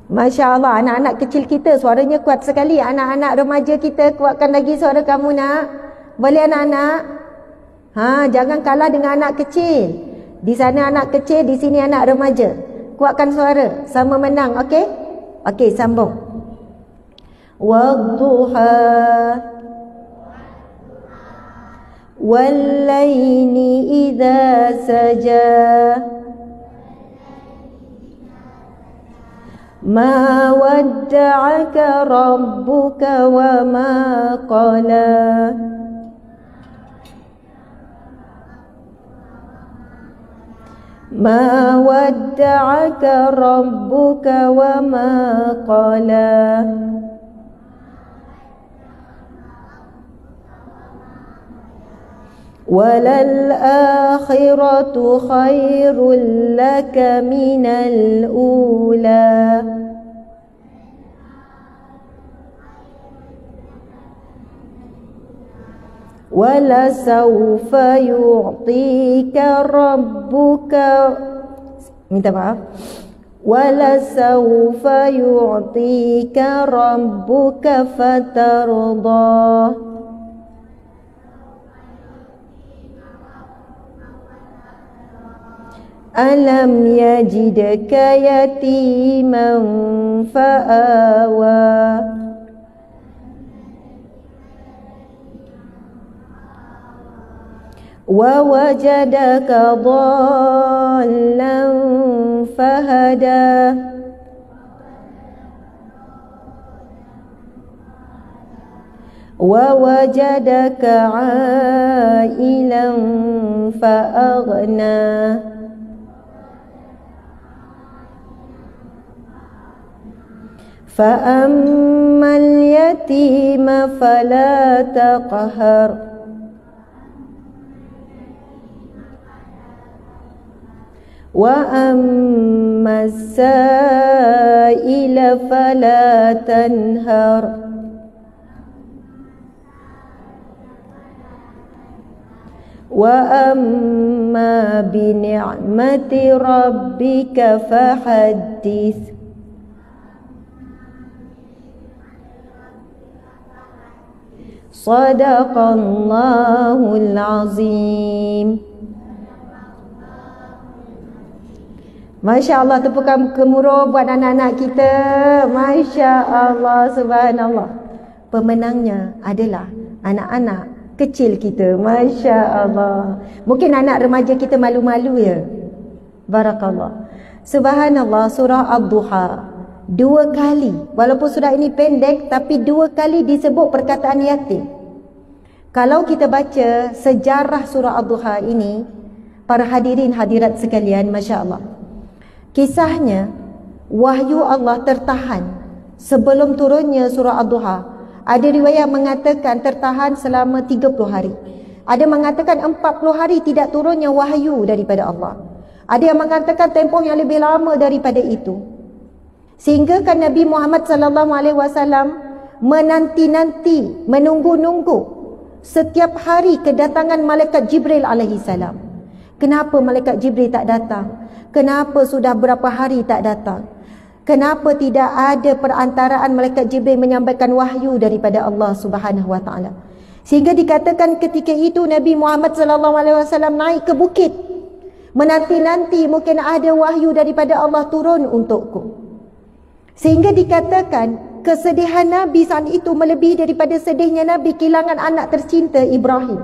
Masya Allah, anak-anak kecil kita suaranya kuat sekali. Anak-anak remaja kita, kuatkan lagi suara kamu nak. Boleh anak-anak? Jangan kalah dengan anak kecil. Di sana anak kecil, di sini anak remaja. Kuatkan suara, sama menang, okey? Okey, sambung. Wadduha Wallaini idza saja Ma wadda'aka rabbuka wa ma qala Ma wadda'aka rabbuka wa ma qala Walal akhiratu khairul laka minal ula Wala sawfa yu'tika rabbuka Minta maaf Wala sawfa yu'tika rabbuka fatardah Alam yajidka yatiman fa'awa Wa wajadaka dhallan fahada Wa wajadaka 'ailan fa'aghna فَأَمَّا الْيَتِيمَ فَلَا تَقْهَرْ وَأَمَّا السَّائِلَ فَلَا تَنْهَرْ وَأَمَّا بِنِعْمَةِ رَبِّكَ فَحَدِّثْ Sadaqallahul azim. Masya Allah, tepukan gemuruh buat anak-anak kita. Masya Allah, subhanallah. Pemenangnya adalah anak-anak kecil kita. Masya Allah. Mungkin anak remaja kita malu-malu ya. Barakallah. Subhanallah, surah Ad-Duha. 2 kali, walaupun surah ini pendek, tapi 2 kali disebut perkataan yatim. Kalau kita baca sejarah surah Ad-Duha ini, para hadirin hadirat sekalian, Masya Allah, kisahnya wahyu Allah tertahan sebelum turunnya surah Ad-Duha. Ada riwayat mengatakan tertahan selama 30 hari. Ada mengatakan 40 hari tidak turunnya wahyu daripada Allah. Ada yang mengatakan tempoh yang lebih lama daripada itu. Sehingga kan Nabi Muhammad SAW menanti-nanti, menunggu-nunggu setiap hari kedatangan malaikat Jibril alaihi salam. Kenapa malaikat Jibril tak datang? Kenapa sudah berapa hari tak datang? Kenapa tidak ada perantaraan malaikat Jibril menyampaikan wahyu daripada Allah Subhanahu wa taala? Sehingga dikatakan ketika itu Nabi Muhammad SAW naik ke bukit, menanti-nanti mungkin ada wahyu daripada Allah turun untukku. Sehingga dikatakan kesedihan Nabi saat itu melebihi daripada sedihnya Nabi kehilangan anak tercinta Ibrahim.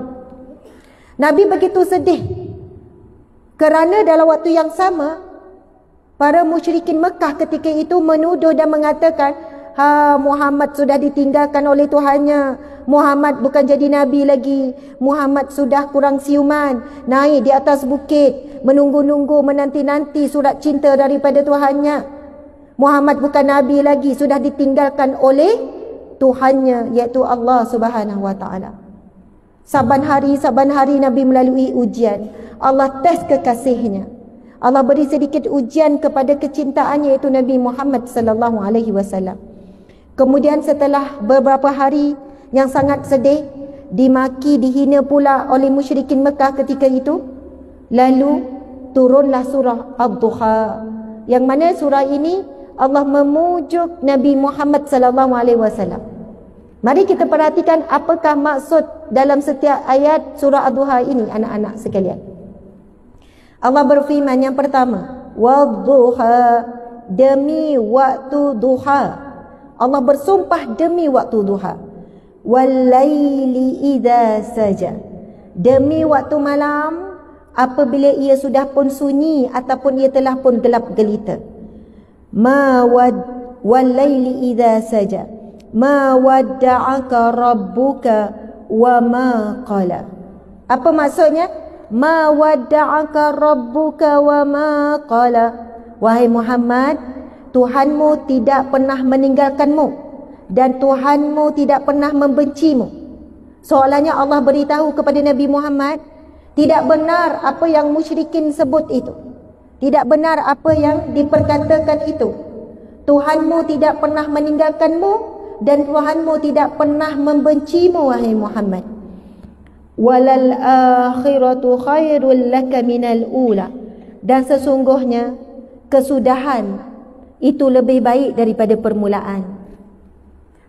Nabi begitu sedih kerana dalam waktu yang sama para musyrikin Mekah ketika itu menuduh dan mengatakan, Muhammad sudah ditinggalkan oleh Tuhannya, Muhammad bukan jadi Nabi lagi, Muhammad sudah kurang siuman, naik di atas bukit, menunggu-nunggu, menanti-nanti surat cinta daripada Tuhannya. Muhammad bukan Nabi lagi, sudah ditinggalkan oleh Tuhannya, iaitu Allah Subhanahu wa taala. Saban hari Nabi melalui ujian. Allah tes kekasihnya. Allah beri sedikit ujian kepada kecintaannya, iaitu Nabi Muhammad sallallahu alaihi wasallam. Kemudian setelah beberapa hari yang sangat sedih, dimaki, dihina pula oleh musyrikin Mekah ketika itu, lalu turunlah surah Ad-Duha, yang mana surah ini Allah memujuk Nabi Muhammad sallallahu alaihi wasallam. Mari kita perhatikan apakah maksud dalam setiap ayat surah Ad-Duha ini, anak-anak sekalian. Allah berfirman yang pertama, Wad-duha, demi waktu duha. Allah bersumpah demi waktu duha. Wal-laili idza saja, demi waktu malam apabila ia sudah pun sunyi ataupun ia telah pun gelap gelita. Wal-laili idza saja, ma wadda'aka rabbuka wa ma qala. Apa maksudnya? Ma wadda'aka rabbuka wa ma qala. Wahai Muhammad, Tuhanmu tidak pernah meninggalkanmu dan Tuhanmu tidak pernah membencimu. Soalannya Allah beritahu kepada Nabi Muhammad, tidak benar apa yang musyrikin sebut itu. Tidak benar apa yang diperkatakan itu. Tuhanmu tidak pernah meninggalkanmu dan Tuhanmu tidak pernah membencimu, wahai Muhammad. Walal akhiratu khairul laka minal ula, dan sesungguhnya kesudahan itu lebih baik daripada permulaan.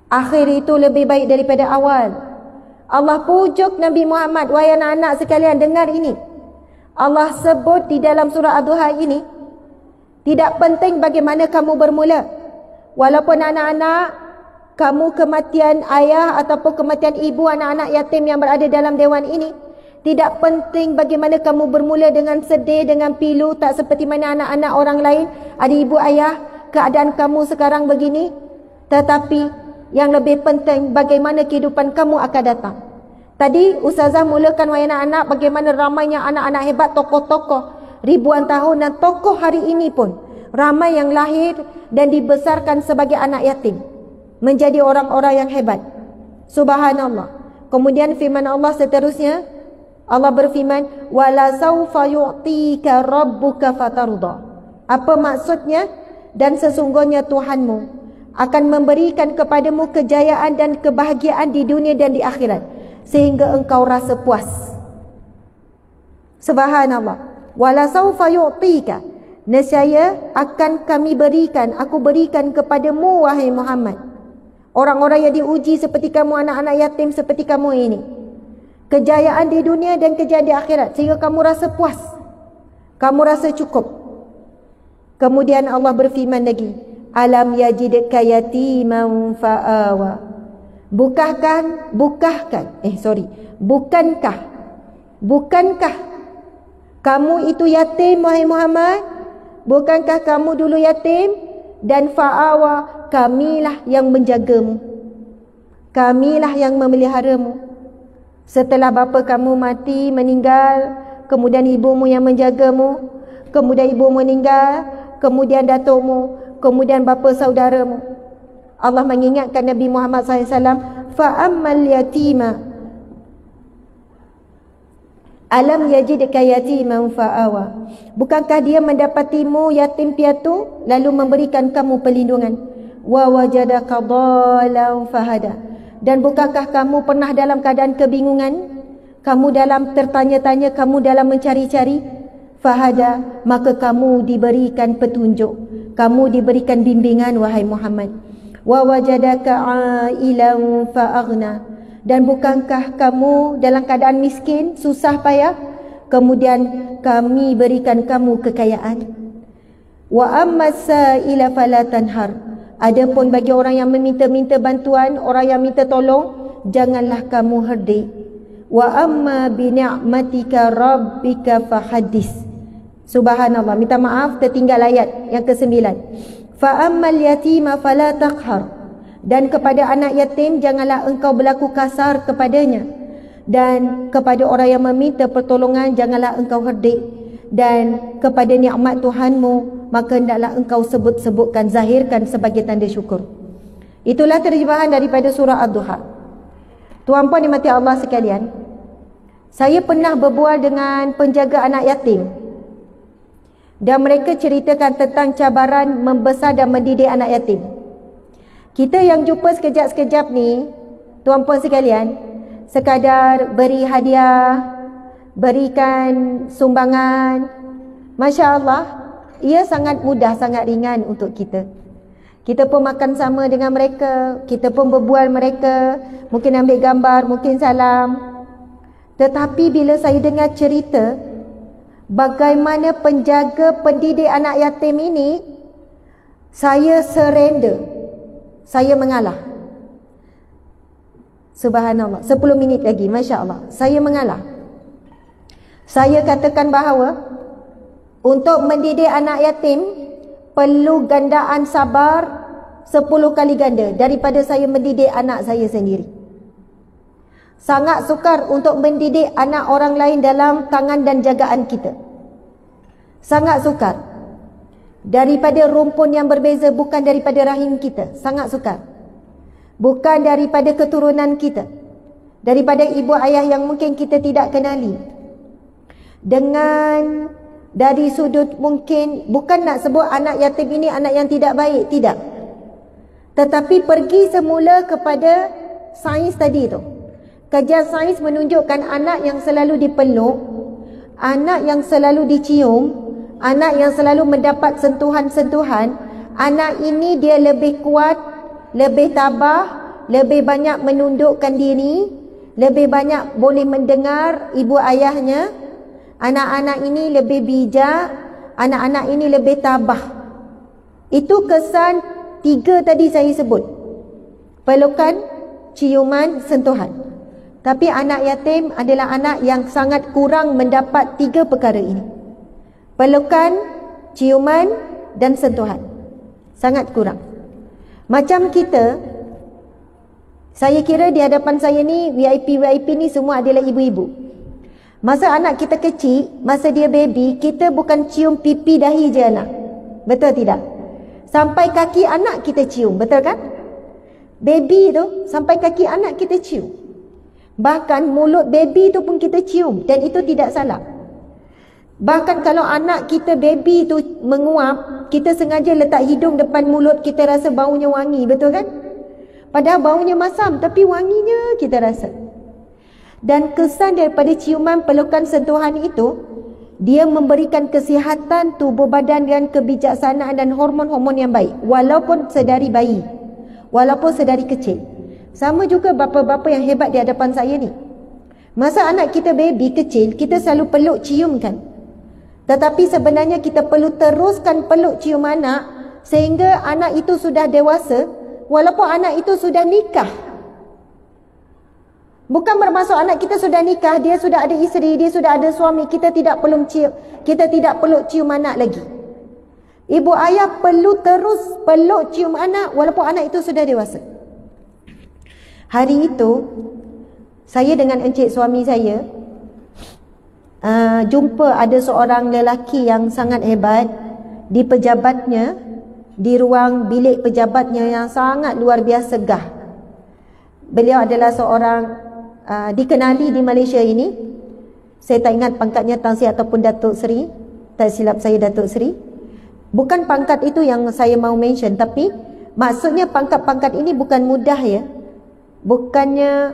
Akhir itu lebih baik daripada awal. Allah pujuk Nabi Muhammad. Wahai anak-anak sekalian, dengar ini. Allah sebut di dalam surah Ad-Duha ini, tidak penting bagaimana kamu bermula. Walaupun anak-anak, kamu kematian ayah ataupun kematian ibu, anak-anak yatim yang berada dalam dewan ini, tidak penting bagaimana kamu bermula dengan sedih, dengan pilu, tak seperti mana anak-anak orang lain, ada ibu ayah, keadaan kamu sekarang begini. Tetapi yang lebih penting, bagaimana kehidupan kamu akan datang. Tadi Ustazah mulakan, wahai anak-anak, bagaimana ramainya anak-anak hebat, tokoh-tokoh ribuan tahun, dan tokoh hari ini pun ramai yang lahir dan dibesarkan sebagai anak yatim, menjadi orang-orang yang hebat. Subhanallah. Kemudian firman Allah seterusnya, Allah berfirman, wala saufa yu'tika rabbuka fatarda. Apa maksudnya? Dan sesungguhnya Tuhanmu akan memberikan kepadamu kejayaan dan kebahagiaan di dunia dan di akhirat, sehingga engkau rasa puas. Subhanallah. Wala saufa yu'tika, nescaya akan kami berikan, aku berikan kepadamu, wahai Muhammad, orang-orang yang diuji seperti kamu, anak-anak yatim seperti kamu ini, kejayaan di dunia dan kejayaan di akhirat, sehingga kamu rasa puas, kamu rasa cukup. Kemudian Allah berfirman lagi, alam yajidka yatiman fa'awa. Bukankah kamu itu yatim, wahai Muhammad? Bukankah kamu dulu yatim? Dan fa'awa, kamilah yang menjagamu, kamilah yang memeliharamu. Setelah bapa kamu mati, meninggal, kemudian ibumu yang menjagamu, kemudian ibumu meninggal, kemudian datukmu, kemudian bapa saudaramu. Allah mengingatkan Nabi Muhammad SAW, fa'ammal yatima alam yajidka yatiman fa'awa. Bukankah dia mendapatimu yatim piatu lalu memberikan kamu perlindungan? Wa wajadaka dhalan fahada. Dan bukankah kamu pernah dalam keadaan kebingungan, kamu dalam tertanya-tanya, kamu dalam mencari-cari? Fahada, maka kamu diberikan petunjuk, kamu diberikan bimbingan, wahai Muhammad. Wa wajadaka ailan fa'aghna. Dan bukankah kamu dalam keadaan miskin, susah payah, kemudian kami berikan kamu kekayaan? Wa ammas sa'ila fala tanhar. Adapun bagi orang yang meminta-minta bantuan, orang yang minta tolong, janganlah kamu herdik. Wa amma bi ni'matika rabbika fahaddis. Subhanallah, minta maaf tertinggal ayat yang ke-9. Fa ammal yatima fala taqhar. Dan kepada anak yatim janganlah engkau berlaku kasar kepadanya, dan kepada orang yang meminta pertolongan janganlah engkau herdik, dan kepada nikmat Tuhanmu maka hendaklah engkau sebut-sebutkan, zahirkan sebagai tanda syukur. Itulah terjemahan daripada surah Ad-Duha. Tuan-puan dimati Allah sekalian, saya pernah berbual dengan penjaga anak yatim, dan mereka ceritakan tentang cabaran membesar dan mendidik anak yatim. Kita yang jumpa sekejap-sekejap ni, tuan-puan sekalian, sekadar beri hadiah, berikan sumbangan, Masya Allah, ia sangat mudah, sangat ringan untuk kita. Kita pun makan sama dengan mereka, kita pun berbual mereka, mungkin ambil gambar, mungkin salam. Tetapi bila saya dengar cerita bagaimana penjaga pendidik anak yatim ini, saya surrender, saya mengalah. Subhanallah, 10 minit lagi, Masya Allah, saya mengalah. Saya katakan bahawa untuk mendidik anak yatim perlu gandaan sabar 10 kali ganda daripada saya mendidik anak saya sendiri. Sangat sukar untuk mendidik anak orang lain dalam tangan dan jagaan kita. Sangat sukar. Daripada rumpun yang berbeza, bukan daripada rahim kita. Sangat sukar. Bukan daripada keturunan kita, daripada ibu ayah yang mungkin kita tidak kenali. Dengan dari sudut mungkin, bukan nak sebut anak yatim ini anak yang tidak baik, tidak. Tetapi pergi semula kepada sains tadi tu. Kajian sains menunjukkan anak yang selalu dipeluk, anak yang selalu dicium, anak yang selalu mendapat sentuhan-sentuhan, anak ini dia lebih kuat, lebih tabah, lebih banyak menundukkan diri, lebih banyak boleh mendengar ibu ayahnya. Anak-anak ini lebih bijak, anak-anak ini lebih tabah. Itu kesan 3 tadi saya sebut. Pelukan, ciuman, sentuhan. Tapi anak yatim adalah anak yang sangat kurang mendapat 3 perkara ini. Pelukan, ciuman dan sentuhan. Sangat kurang. Macam kita, saya kira di hadapan saya ni VIP ni semua adalah ibu-ibu. Masa anak kita kecil, masa dia baby, kita bukan cium pipi dahi je anak. Betul tidak? Sampai kaki anak kita cium, betul kan? Baby tu, sampai kaki anak kita cium. Bahkan mulut baby tu pun kita cium, dan itu tidak salah. Bahkan kalau anak kita baby tu menguap, kita sengaja letak hidung depan mulut, kita rasa baunya wangi, betul kan? Padahal baunya masam, tapi wanginya kita rasa. Dan kesan daripada ciuman, pelukan, sentuhan itu, dia memberikan kesihatan tubuh badan dan kebijaksanaan dan hormon-hormon yang baik, walaupun sedari bayi, walaupun sedari kecil. Sama juga bapa-bapa yang hebat di hadapan saya ni. Masa anak kita baby kecil, kita selalu peluk ciumkan. Tetapi sebenarnya kita perlu teruskan peluk cium anak sehingga anak itu sudah dewasa, walaupun anak itu sudah nikah. Bukan bermaksud anak kita sudah nikah, dia sudah ada isteri, dia sudah ada suami, kita tidak perlu cium, kita tidak perlu cium anak lagi. Ibu ayah perlu terus peluk cium anak walaupun anak itu sudah dewasa. Hari itu saya dengan encik suami saya jumpa ada seorang lelaki yang sangat hebat di pejabatnya, di ruang bilik pejabatnya yang sangat luar biasa gah. Beliau adalah seorang dikenali di Malaysia ini. Saya tak ingat pangkatnya Tan Sri ataupun Datuk Seri, tak silap saya Datuk Seri. Bukan pangkat itu yang saya mau mention, tapi maksudnya pangkat-pangkat ini bukan mudah ya. Bukannya,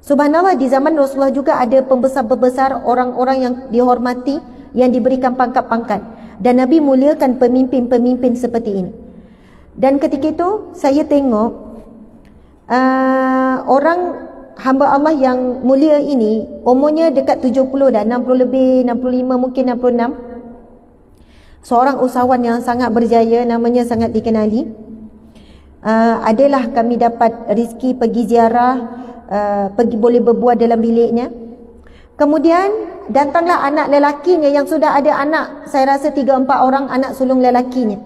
subhanallah, di zaman Rasulullah juga ada pembesar-pembesar, orang-orang yang dihormati, yang diberikan pangkat-pangkat, dan Nabi muliakan pemimpin-pemimpin seperti ini. Dan ketika itu saya tengok orang hamba Allah yang mulia ini umurnya dekat 70 dah, 60 lebih, 65 mungkin 66. Seorang usahawan yang sangat berjaya, namanya sangat dikenali. Adalah kami dapat rezeki pergi ziarah, pergi boleh berbuat dalam biliknya. Kemudian datanglah anak lelakinya yang sudah ada anak, saya rasa 3-4 orang anak sulung lelakinya.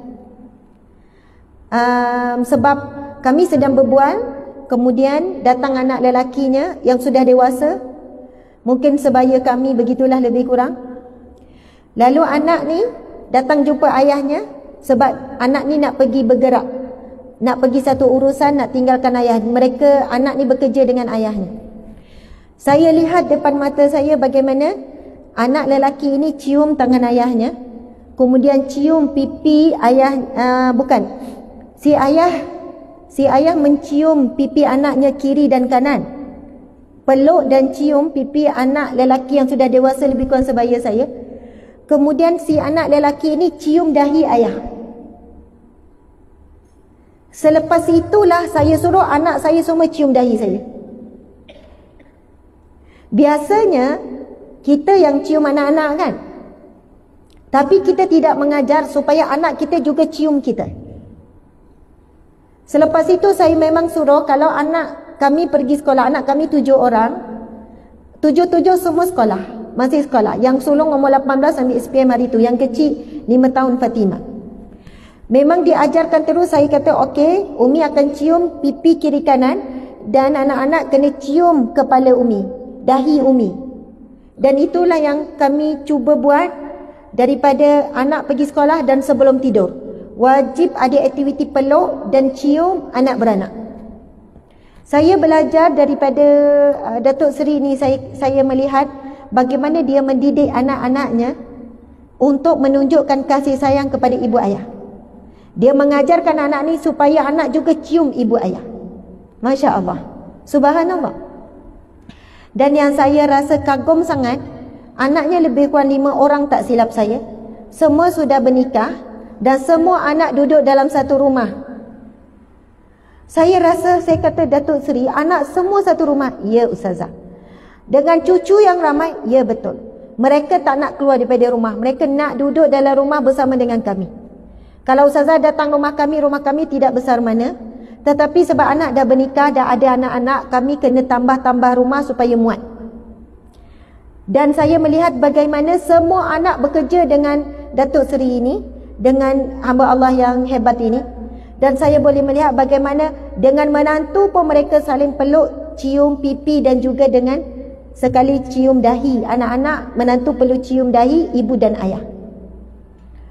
Sebab kami sedang berbual, kemudian datang anak lelakinya yang sudah dewasa, mungkin sebaya kami begitulah lebih kurang. Lalu anak ni datang jumpa ayahnya, sebab anak ni nak pergi bergerak, nak pergi satu urusan, nak tinggalkan ayah. Mereka, anak ni bekerja dengan ayahnya. Saya lihat depan mata saya bagaimana anak lelaki ini cium tangan ayahnya, kemudian cium pipi ayah, si ayah mencium pipi anaknya kiri dan kanan, peluk dan cium pipi anak lelaki yang sudah dewasa lebih kurang sebaya saya. Kemudian si anak lelaki ini cium dahi ayah. Selepas itulah saya suruh anak saya semua cium dahi saya. Biasanya kita yang cium anak-anak kan, tapi kita tidak mengajar supaya anak kita juga cium kita. Selepas itu saya memang suruh, kalau anak kami pergi sekolah, anak kami 7 orang, 7 semua sekolah, masih sekolah. Yang sulung umur 18 ambil SPM hari tu, yang kecil 5 tahun Fatimah. Memang diajarkan terus. Saya kata okey, Umi akan cium pipi kiri kanan, dan anak-anak kena cium kepala Umi, dahi Umi. Dan itulah yang kami cuba buat daripada anak pergi sekolah dan sebelum tidur. Wajib ada aktiviti peluk dan cium anak beranak. Saya belajar daripada Datuk Seri ni, saya melihat bagaimana dia mendidik anak-anaknya untuk menunjukkan kasih sayang kepada ibu ayah. Dia mengajarkan anak ni supaya anak juga cium ibu ayah. Masya Allah, subhanallah. Dan yang saya rasa kagum sangat, anaknya lebih kurang 5 orang tak silap saya. Semua sudah bernikah dan semua anak duduk dalam satu rumah. Saya rasa, saya kata Datuk Seri, anak semua satu rumah. Ya Ustazah. Dengan cucu yang ramai, ya betul. Mereka tak nak keluar daripada rumah. Mereka nak duduk dalam rumah bersama dengan kami. Kalau Ustazah datang rumah kami tidak besar mana. Tetapi sebab anak dah bernikah, dah ada anak-anak, kami kena tambah-tambah rumah supaya muat. Dan saya melihat bagaimana semua anak bekerja dengan Datuk Seri ini, dengan hamba Allah yang hebat ini. Dan saya boleh melihat bagaimana dengan menantu pun mereka saling peluk, cium pipi dan juga dengan sekali cium dahi. Anak-anak, menantu perlu cium dahi ibu dan ayah.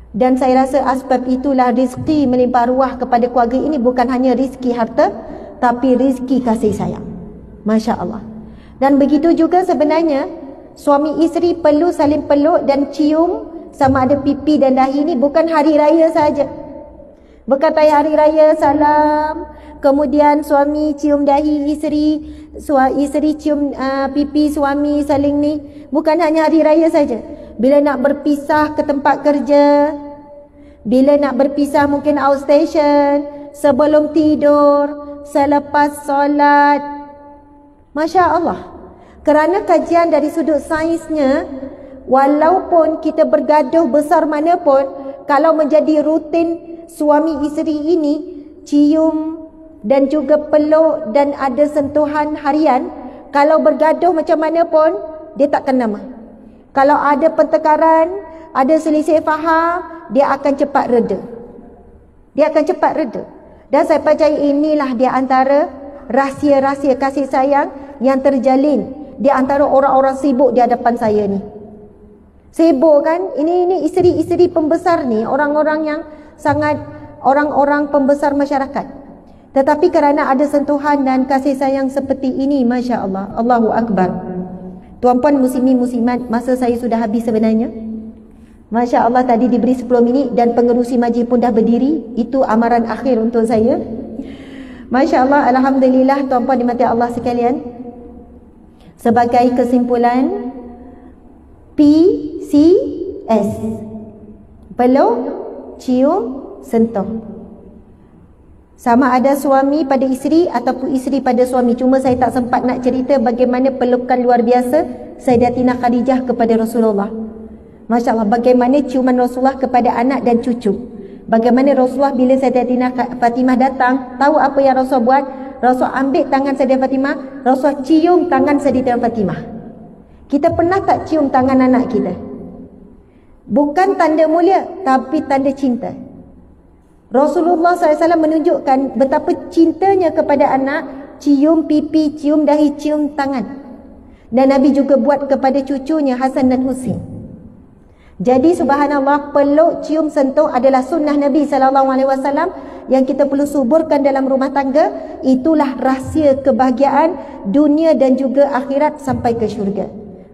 Dan saya rasa asbab itulah rezeki melimpah ruah kepada keluarga ini, bukan hanya rezeki harta, tapi rezeki kasih sayang. Masya Allah. Dan begitu juga sebenarnya suami isteri perlu saling peluk dan cium, sama ada pipi dan dahi ini bukan hari raya saja. Bukan hari raya salam, kemudian suami cium dahi isteri, isteri cium pipi suami, saling ni. Bukan hanya hari raya saja. Bila nak berpisah ke tempat kerja, bila nak berpisah mungkin outstation, sebelum tidur, selepas solat. Masya Allah. Kerana kajian dari sudut sainsnya, walaupun kita bergaduh besar mana pun, kalau menjadi rutin suami isteri ini cium dan juga peluk dan ada sentuhan harian, kalau bergaduh macam mana pun, dia takkan nama. Kalau ada pertengkaran, ada selisih faham, dia akan cepat reda. Dia akan cepat reda. Dan saya percaya inilah di antara rahsia-rahsia kasih sayang yang terjalin di antara orang-orang sibuk di hadapan saya ni. Sibuk kan? Ini isteri-isteri pembesar ni, orang-orang yang sangat, orang-orang pembesar masyarakat. Tetapi kerana ada sentuhan dan kasih sayang seperti ini, Masya Allah, Allahu Akbar. Tuan-puan muslimin muslimat, masa saya sudah habis sebenarnya. Masya Allah, tadi diberi 10 minit dan pengerusi majlis pun dah berdiri. Itu amaran akhir untuk saya. Masya Allah, Alhamdulillah tuan-puan dimati Allah sekalian. Sebagai kesimpulan, PCS, peluk, cium, sentuh. Sama ada suami pada isteri ataupun isteri pada suami. Cuma saya tak sempat nak cerita bagaimana pelukan luar biasa Sayyidatina Khadijah kepada Rasulullah. Masya Allah, bagaimana ciuman Rasulullah kepada anak dan cucu. Bagaimana Rasulullah bila Sayyidatina Fatimah datang, tahu apa yang Rasul buat? Rasul ambil tangan Sayyidatina Fatimah, Rasul cium tangan Sayyidatina Fatimah. Kita pernah tak cium tangan anak kita? Bukan tanda mulia, tapi tanda cinta. Rasulullah SAW menunjukkan betapa cintanya kepada anak, cium pipi, cium dahi, cium tangan. Dan Nabi juga buat kepada cucunya Hasan dan Husin. Jadi subhanallah, peluk, cium, sentuh adalah sunnah Nabi SAW yang kita perlu suburkan dalam rumah tangga. Itulah rahsia kebahagiaan dunia dan juga akhirat sampai ke syurga.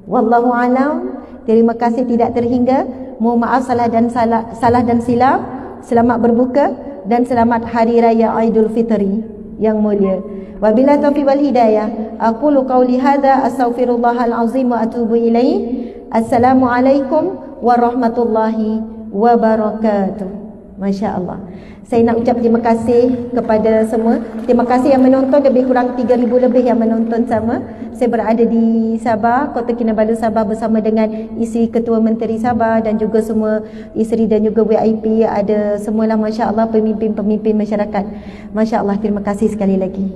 Wallahu alam. Terima kasih tidak terhingga. Mohon maaf salah dan silap. Selamat berbuka dan selamat Hari Raya Aidul Fitri yang mulia. Wabillahi taufiq wal hidayah. Aqulu qauli hadza astaghfirullahal azim wa atubu ilaih. Assalamualaikum warahmatullahi wabarakatuh. Masya Allah. Saya nak ucap terima kasih kepada semua. Terima kasih yang menonton, lebih kurang 3,000 lebih yang menonton sama. Saya berada di Sabah, Kota Kinabalu Sabah bersama dengan isteri Ketua Menteri Sabah dan juga semua isteri dan juga VIP. Ada semualah Masya Allah pemimpin-pemimpin masyarakat. Masya Allah, terima kasih sekali lagi.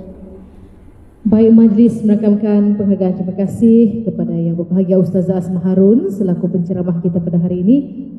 Baik, majlis merakamkan penghargaan. Terima kasih kepada yang berbahagia Ustazah Asma Harun selaku penceramah kita pada hari ini.